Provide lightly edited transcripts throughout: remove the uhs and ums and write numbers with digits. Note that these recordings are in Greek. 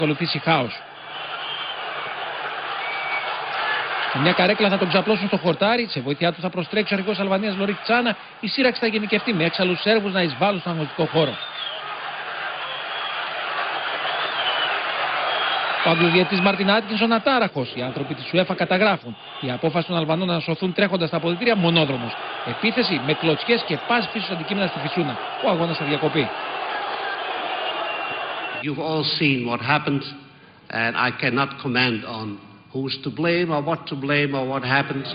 ακολουθήσει χάος. Μια καρέκλα θα τον ξαπλώσουν στο χορτάρι. Σε βοήθειά του θα προστρέξει ο αρχηγός Αλβανίας Λορίκ Τσάνα. Η σύραξη θα γενικευτεί με έξαλλους Σέρβους να εισβάλλουν στον αγωνιστικό χώρο. Ο Αγγλοδιαιτητής Μάρτιν Άτκινσον ατάραχος. Οι άνθρωποι της UEFA καταγράφουν. Η απόφαση των Αλβανών να σωθούν τρέχοντας στα αποδυτήρια μονόδρομος. Επίθεση με κλωτσιές και πας πίσω αντικείμενα στη φυσούνα. Ο αγώνας θα διακοπεί. You've all seen what happened and I cannot comment on who's to blame or what to blame or what happened.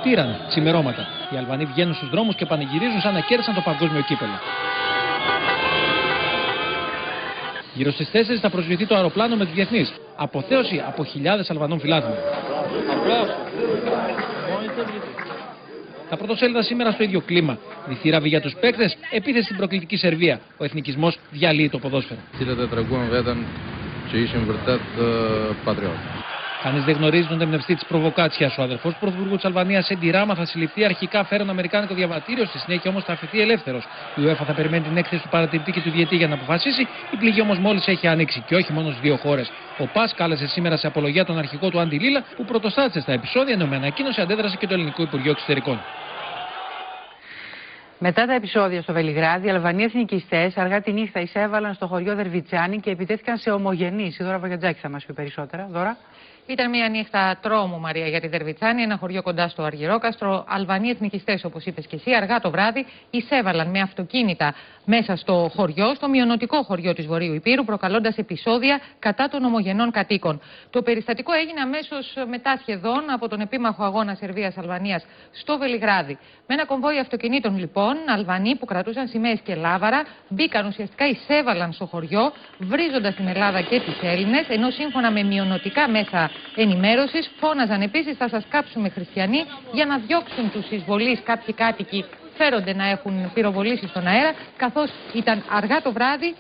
Τύραν ξημερώματα. Οι Αλβανοί βγαίνουν στους δρόμους και πανηγυρίζουν σαν να κέρδισαν το παγκόσμιο κύπελλο. Γύρω στις 4 θα προσγειωθεί το αεροπλάνο με τους διεθνείς. Αποθέωση από χιλιάδες Αλβανών φιλάθλων. Τα πρωτοσέλιδα σήμερα στο ίδιο κλίμα. Διθύραβη για τους παίκτες, επίθεση στην προκλητική Σερβία. Ο εθνικισμός διαλύει το ποδόσφαιρο. Κανείς δεν γνωρίζει τον εμπνευστή της προβοκάτσιας. Ο αδερφός του Πρωθυπουργού της Αλβανίας, Έντι Ράμα, θα συλληφθεί. Αρχικά φέρουν αμερικάνικο διαβατήριο, στη συνέχεια όμως θα αφαιθεί ελεύθερος. Η UEFA θα περιμένει την έκθεση του παρατηρητή και του διαιτή για να αποφασίσει. Η πληγή όμως μόλις έχει ανοίξει και όχι μόνο στις δύο χώρες. Ο ΠΑΣ κάλεσε σήμερα σε απολογία τον αρχηγό του Άντι Λίλα, που πρωτοστάτησε στα επεισόδια, ενώ με ανακοίνωση αντέδρασε και το Ελληνικό Υπουργείο Εξωτερικών. Μετά τα επεισόδια στο Βελιγράδι, οι Αλβανοί εθνικιστές αργά τη νύχτα εισέβαλαν στο χωριό Δερβιτσάνι και επιτέθηκαν σε ομογενείς. Η Δώρα Βαγιατζάκη θα μας πει περισσότερα. Δώρα. Ήταν μια νύχτα τρόμου, Μαρία, για τη Δερβιτσάνη, ένα χωριό κοντά στο Αργυρόκαστρο. Αλβανοί εθνικιστές, όπως είπες και εσύ, αργά το βράδυ εισέβαλαν με αυτοκίνητα μέσα στο χωριό, στο μειονοτικό χωριό της Βορείου Ηπείρου, προκαλώντας επεισόδια κατά των ομογενών κατοίκων. Το περιστατικό έγινε αμέσως μετά σχεδόν από τον επίμαχο αγώνα Σερβίας-Αλβανίας στο Βελιγράδι. Με ένα κομβόι αυτοκινήτων, λοιπόν, Αλβανοί που κρατούσαν σημαίες και λάβαρα μπήκαν, ουσιαστικά εισέβαλαν στο χωριό, βρίζοντας την Ελλάδα και τις Έλληνες, ενώ σύμφωνα με μειονοτικά μέσα ενημέρωσης φώναζαν επίσης «θα σας κάψουμε χριστιανοί» για να διώξουν τους εισβολείς. Κάποιοι κάτοικοι φέρονται να έχουν πυροβολήσει στον αέρα, καθώς ήταν αργά το βράδυ.